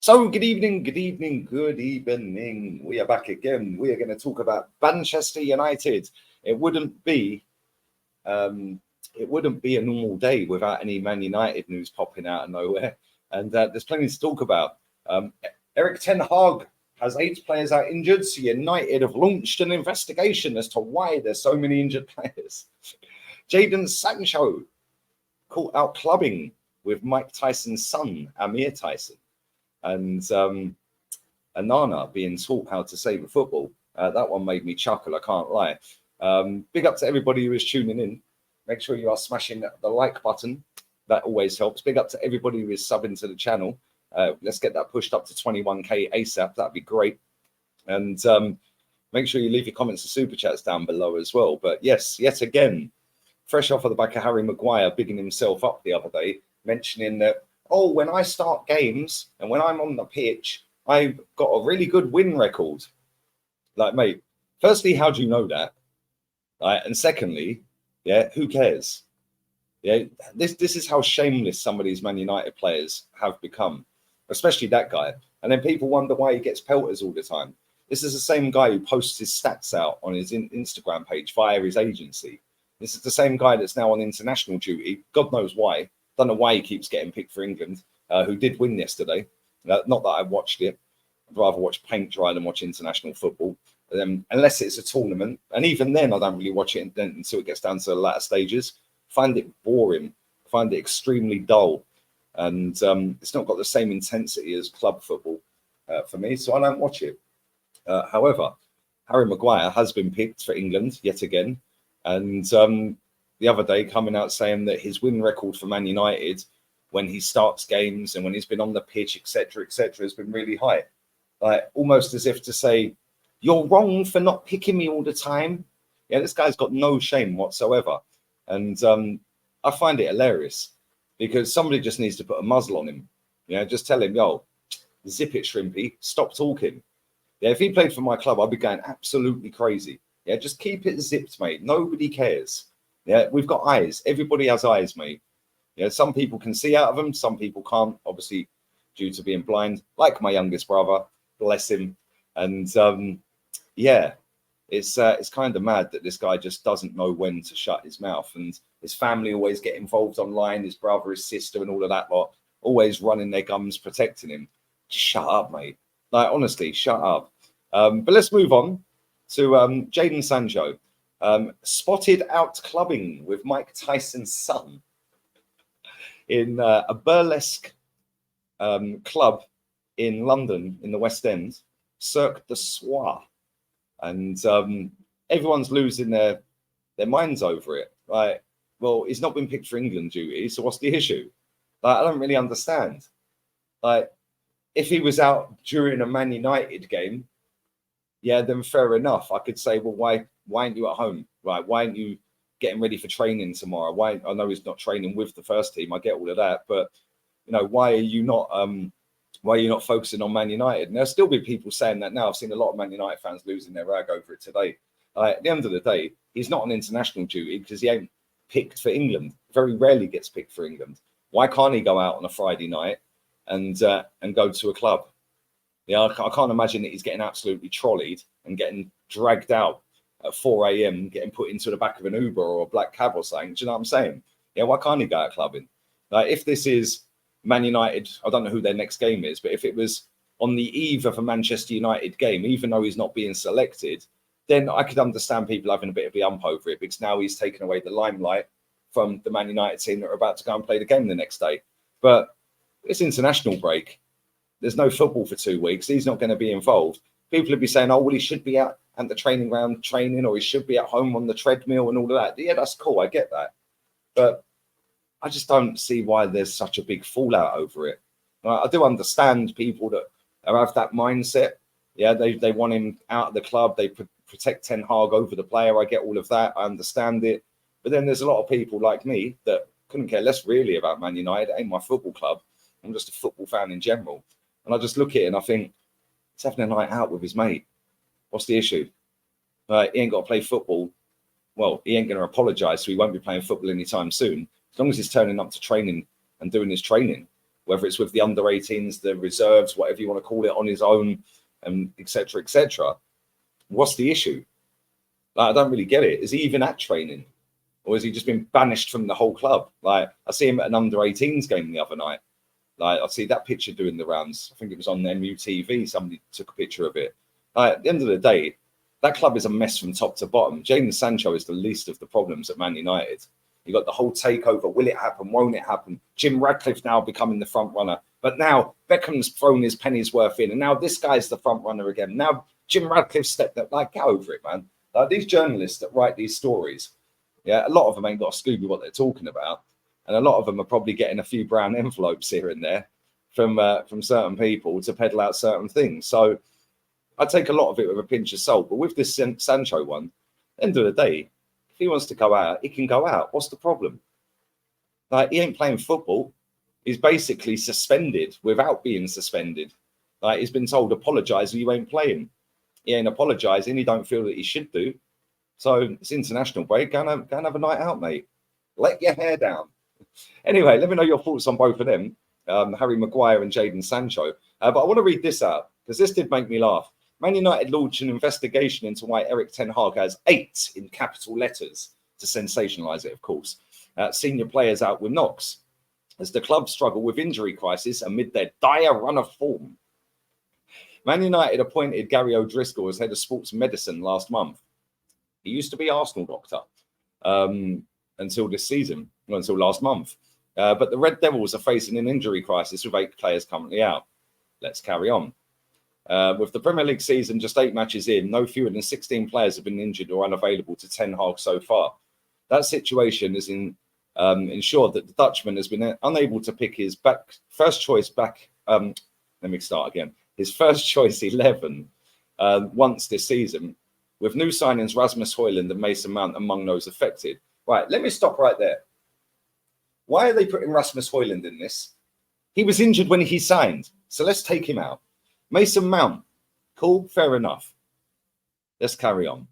So, good evening, good evening, good evening. We are back again. We are going to talk about Manchester United. It wouldn't be, um, it wouldn't be a normal day without any Man United news popping out of nowhere, and there's plenty to talk about. Um, Eric Ten Hag has 8 players out injured, so United have launched an investigation as to why there's so many injured players. Jadon Sancho caught out clubbing with Mike Tyson's son, Amir Tyson. And Onana being taught how to save a football. That one made me chuckle, I can't lie. Big up to everybody who is tuning in. Make sure you are smashing the like button. That always helps. Big up to everybody who is subbing to the channel. Let's get that pushed up to 21k ASAP. That'd be great. And make sure you leave your comments and super chats down below as well. But yes, yet again, fresh off of the back of Harry Maguire bigging himself up the other day, mentioning that, oh, when I start games and when I'm on the pitch, I've got a really good win record. Like, mate, firstly, how do you know that? Right? And secondly, yeah, who cares? Yeah, this is how shameless some of these Man United players have become, especially that guy. And then people wonder why he gets pelters all the time. This is the same guy who posts his stats out on his Instagram page via his agency. This is the same guy that's now on international duty. God knows why. Don't know why he keeps getting picked for England, who did win yesterday. Not that I watched it. I'd rather watch paint dry than watch international football, unless it's a tournament. And even then, I don't really watch it until it gets down to the latter stages. Find it boring. Find it extremely dull. And it's not got the same intensity as club football for me, so I don't watch it. However, Harry Maguire has been picked for England yet again. And the other day coming out saying that his win record for Man United when he starts games and when he's been on the pitch, etc., has been really high. Like almost as if to say, you're wrong for not picking me all the time. Yeah, this guy's got no shame whatsoever. And I find it hilarious because somebody just needs to put a muzzle on him. You know, just tell him, yo, zip it, Shrimpy, stop talking. Yeah, if he played for my club, I'd be going absolutely crazy. Yeah, just keep it zipped, mate. Nobody cares. Yeah, we've got eyes. Everybody has eyes, mate. Yeah, some people can see out of them. Some people can't, obviously, due to being blind, like my youngest brother, bless him. And yeah, it's kind of mad that this guy just doesn't know when to shut his mouth. And his family always get involved online, his brother, his sister, and all of that lot, always running their gums, protecting him. Just shut up, mate. Like, honestly, shut up. But let's move on to Jadon Sancho. Spotted out clubbing with Mike Tyson's son in a burlesque club in London, in the West End, Cirque du Soir. And everyone's losing their minds over it. Like, well, he's not been picked for England duty, so what's the issue? Like, I don't really understand. Like, if he was out during a Man United game, yeah, then fair enough. I could say, well, why aren't you at home? Right? Why aren't you getting ready for training tomorrow? Why? I know he's not training with the first team. I get all of that, but you know, why are you not focusing on Man United? And there'll still be people saying that now. I've seen a lot of Man United fans losing their rag over it today. At the end of the day, he's not on international duty because he ain't picked for England. Very rarely gets picked for England. Why can't he go out on a Friday night and go to a club? Yeah, I can't imagine that he's getting absolutely trolleyed and getting dragged out at 4 a.m., getting put into the back of an Uber or a black cab or something. Do you know what I'm saying? Yeah, why can't he go out clubbing? Like, if this is Man United, I don't know who their next game is, but if it was on the eve of a Manchester United game, even though he's not being selected, then I could understand people having a bit of a ump over it because now he's taken away the limelight from the Man United team that are about to go and play the game the next day. But it's international break. There's no football for 2 weeks. He's not going to be involved. People would be saying, oh, well, he should be out at the training ground training, or he should be at home on the treadmill and all of that. Yeah, that's cool. I get that. But I just don't see why there's such a big fallout over it. I do understand people that have that mindset. Yeah, they want him out of the club. They protect Ten Hag over the player. I get all of that. I understand it. But then there's a lot of people like me that couldn't care less really about Man United. It ain't my football club. I'm just a football fan in general. And I just look at it and I think, he's having a night out with his mate. What's the issue? He ain't got to play football. Well, he ain't going to apologise, so he won't be playing football anytime soon. As long as he's turning up to training and doing his training. whether it's with the under-18s, the reserves, whatever you want to call it, on his own, and etc., etc. What's the issue? Like, I don't really get it. Is he even at training? Or has he just been banished from the whole club? Like, I see him at an under-18s game the other night. Like, I see that picture doing the rounds. I think it was on MUTV. Somebody took a picture of it. Like, at the end of the day, that club is a mess from top to bottom. Jadon Sancho is the least of the problems at Man United. You got the whole takeover. Will it happen? Won't it happen? Jim Radcliffe now becoming the front runner. But now Beckham's thrown his penny's worth in. And now this guy's the front runner again. Now Jim Radcliffe stepped up. Like, get over it, man. Like, these journalists that write these stories, yeah, a lot of them ain't got a Scooby what they're talking about. And a lot of them are probably getting a few brown envelopes here and there from certain people to peddle out certain things. So I take a lot of it with a pinch of salt. But with this Sancho one, at the end of the day, if he wants to go out, he can go out. What's the problem? Like, he ain't playing football. He's basically suspended without being suspended. Like, he's been told, apologise or you ain't playing. He ain't apologising. He don't feel that he should do. So it's international break. Go and have a night out, mate. Let your hair down. Anyway, let me know your thoughts on both of them, Harry Maguire and Jadon Sancho. But I want to read this out because this did make me laugh. Man United launched an investigation into why Erik ten Hag has 8 in capital letters, to sensationalise it, of course, senior players out with knocks, as the club struggle with injury crisis amid their dire run of form. Man United appointed Gary O'Driscoll as head of sports medicine last month. He used to be Arsenal doctor until this season, until last month. But the Red Devils are facing an injury crisis with 8 players currently out. Let's carry on. With the Premier League season just 8 matches in, no fewer than 16 players have been injured or unavailable to Ten Hag so far. That situation has ensured that the Dutchman has been unable to pick his first choice 11 once this season, with new signings Rasmus Højlund and Mason Mount among those affected. Right, let me stop right there. Why are they putting Rasmus Højlund in this? He was injured when he signed, so let's take him out. Mason Mount, cool, fair enough. Let's carry on.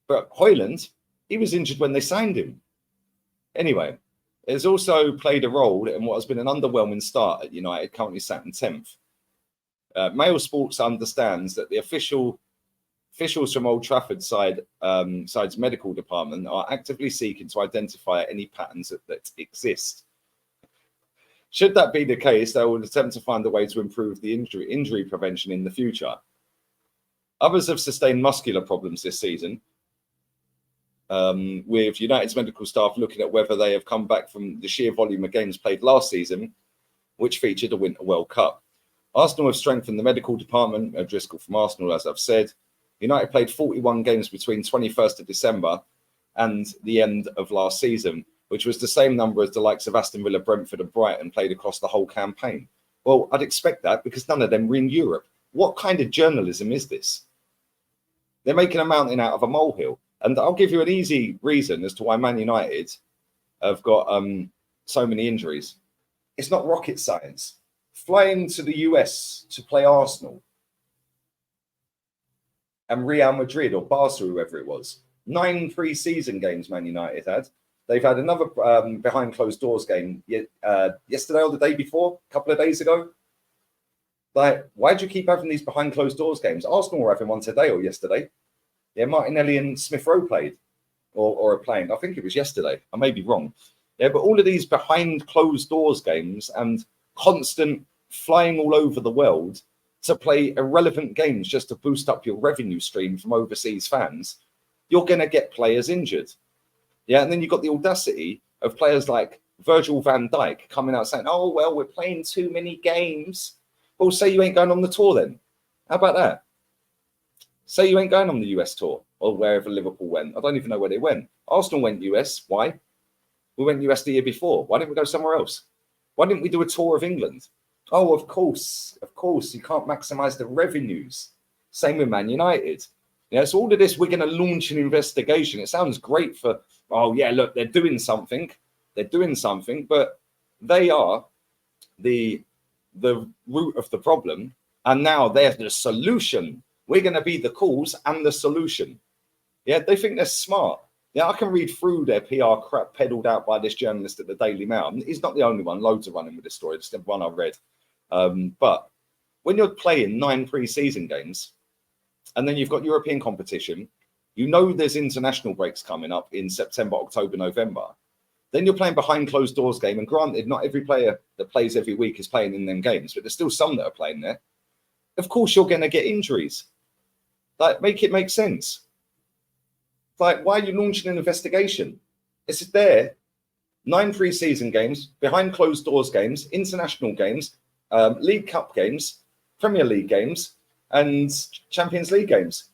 But Højlund, he was injured when they signed him. Anyway, it's also played a role in what has been an underwhelming start at United, currently sat in 10th. Mail Sports understands that the officials from Old Trafford side's medical department are actively seeking to identify any patterns that exist. Should that be the case, they will attempt to find a way to improve the injury prevention in the future. Others have sustained muscular problems this season, with United's medical staff looking at whether they have come back from the sheer volume of games played last season, which featured a Winter World Cup. Arsenal have strengthened the medical department. O'Driscoll from Arsenal, as I've said. United played 41 games between 21st of December and the end of last season, which was the same number as the likes of Aston Villa, Brentford and Brighton played across the whole campaign. Well, I'd expect that because none of them were in Europe. What kind of journalism is this? They're making a mountain out of a molehill. And I'll give you an easy reason as to why Man United have got so many injuries. It's not rocket science. Flying to the US to play Arsenal and Real Madrid or Barca, whoever it was. 9 pre-season games Man United had. They've had another behind closed doors game yesterday or the day before, a couple of days ago. Like, why do you keep having these behind closed doors games? Arsenal were having one today or yesterday. Yeah, Martinelli and Smith Rowe played or are playing. I think it was yesterday. I may be wrong. Yeah, but all of these behind closed doors games and constant flying all over the world to play irrelevant games just to boost up your revenue stream from overseas fans, you're going to get players injured. Yeah, and then you've got the audacity of players like Virgil van Dijk coming out saying, oh, well, we're playing too many games. Well, say you ain't going on the tour then. How about that? Say you ain't going on the US tour or wherever Liverpool went. I don't even know where they went. Arsenal went US. Why? We went US the year before. Why didn't we go somewhere else? Why didn't we do a tour of England? Oh, of course. Of course, you can't maximise the revenues. Same with Man United. Yeah, so all of this, we're going to launch an investigation. It sounds great for, oh, yeah, look, they're doing something. They're doing something, but they are the root of the problem. And now they're the solution. We're going to be the cause and the solution. Yeah, they think they're smart. Yeah, I can read through their PR crap peddled out by this journalist at the Daily Mail. He's not the only one. Loads are running with this story. It's the one I read. But when you're playing 9 pre-season games, and then you've got European competition, you know there's international breaks coming up in September, October, November. Then you're playing behind closed doors game. And granted, not every player that plays every week is playing in them games, but there's still some that are playing there. Of course, you're going to get injuries. Like, make it make sense. Like, why are you launching an investigation? It's there. 9 pre-season games, behind closed doors games, international games, League Cup games, Premier League games, and Champions League games.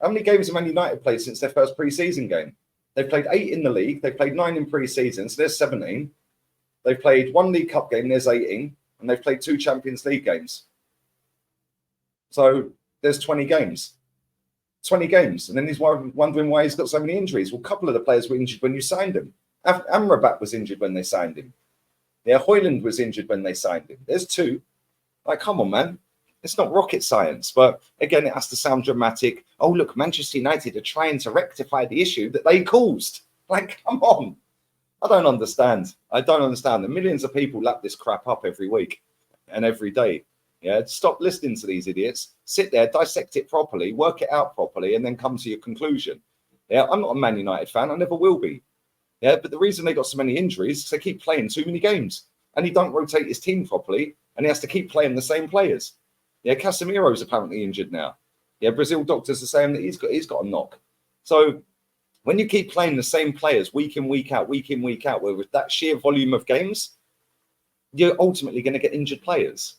How many games have Man United played since their first pre-season game? They've played 8 in the league. They've played 9 in pre-season, so there's 17. They've played 1 League Cup game, there's 18. And they've played 2 Champions League games. So there's 20 games. 20 games. And then he's wondering why he's got so many injuries. Well, a couple of the players were injured when you signed him. Amrabat was injured when they signed him. Yeah, Højlund was injured when they signed him. There's 2. Like, come on, man. It's not rocket science. But again, it has to sound dramatic. Oh, look, Manchester United are trying to rectify the issue that they caused. Like, come on. I don't understand. I don't understand. The millions of people lap this crap up every week and every day. Yeah, stop listening to these idiots. Sit there, dissect it properly, work it out properly, and then come to your conclusion. Yeah, I'm not a Man United fan. I never will be. Yeah, but the reason they got so many injuries is they keep playing too many games. And he don't rotate his team properly, and he has to keep playing the same players. Yeah, Casemiro's apparently injured now. Yeah, Brazil doctors are saying that he's got a knock. So when you keep playing the same players week in, week out, where with that sheer volume of games, you're ultimately going to get injured players.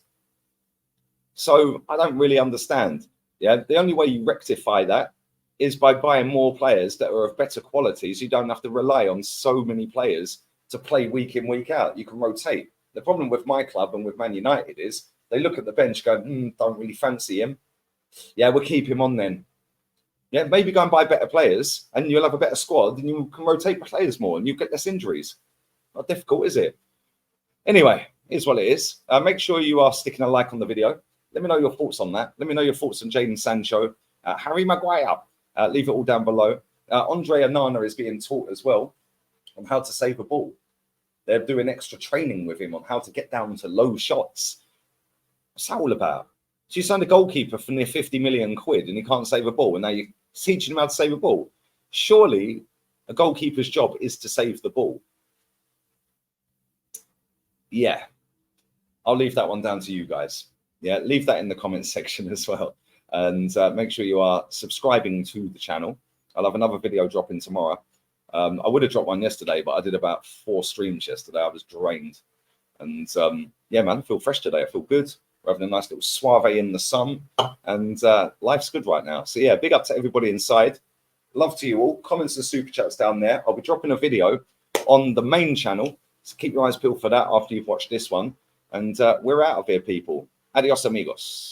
So I don't really understand. Yeah, the only way you rectify that is by buying more players that are of better quality, so you don't have to rely on so many players to play week in, week out. You can rotate. The problem with my club and with Man United is they look at the bench going, don't really fancy him. Yeah, we'll keep him on then. Yeah, maybe go and buy better players and you'll have a better squad and you can rotate players more and you get less injuries. Not difficult, is it? Anyway, here's what it is. Make sure you are sticking a like on the video. Let me know your thoughts on that. Let me know your thoughts on Jadon Sancho, Harry Maguire. Leave it all down below. Andre Onana is being taught as well on how to save a ball. They're doing extra training with him on how to get down to low shots. What's that all about? So you signed a goalkeeper for near 50 million quid and he can't save a ball, and now you're teaching him how to save a ball. Surely a goalkeeper's job is to save the ball. Yeah, I'll leave that one down to you guys. Yeah, leave that in the comments section as well. And make sure you are subscribing to the channel. I'll have another video dropping tomorrow. I would have dropped one yesterday, but I did about 4 streams yesterday. I was drained. And yeah, man, I feel fresh today. I feel good. We're having a nice little soiree in the sun. And life's good right now. So yeah, big up to everybody inside. Love to you all. Comments and super chats down there. I'll be dropping a video on the main channel. So keep your eyes peeled for that after you've watched this one. And we're out of here, people. Adios, amigos.